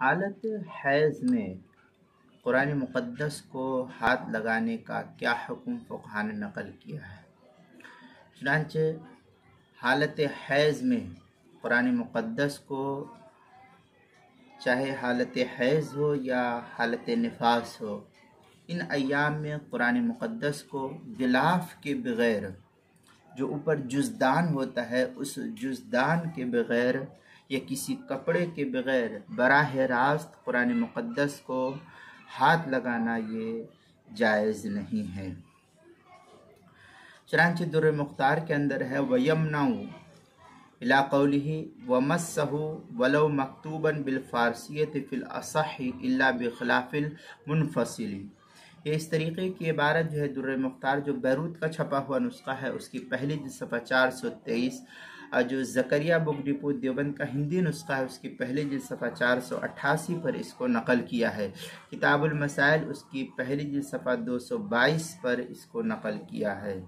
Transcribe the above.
حالت حیض میں قرآن مقدس کو ہاتھ لگانے کا کیا حکم فقہا نے نقل کیا ہے؟ چنانچہ حالت حیض میں قرآن مقدس کو، چاہے حالت حیض ہو یا حالت نفاس ہو، ان ایام میں قرآن مقدس کو غلاف کے بغیر، جو اوپر جزدان ہوتا ہے اس جزدان کے بغیر یا کسی کپڑے کے بغیر براہ راست قرآن مقدس کو ہاتھ لگانا یہ جائز نہیں ہے۔ چنانچہ در مختار کے اندر ہے وَيَمْنَعُ إِلَىٰ قَوْلِهِ وَمَسَّهُ وَلَوْ مَكْتُوبًا بِالْفَارسِيَّةِ فِي الْأَصَحِّ إِلَّا بِخِلَافِ الْمُنْفَصِلِ۔ یہ اس طریقے کی عبارت جو ہے در مختار جو بیروت کا چھپا ہوا نسخہ ہے اس کی پہلی جلد صفحہ 423، اور جو زکریہ بک ڈپو دیوبند کا ہندی نسخہ ہے اس کی پہلی جلد صفحہ 488 پر اس کو نقل کیا ہے۔ کتاب المسائل اس کی پہلی جلد صفحہ 222 پر اس کو نقل کیا ہے۔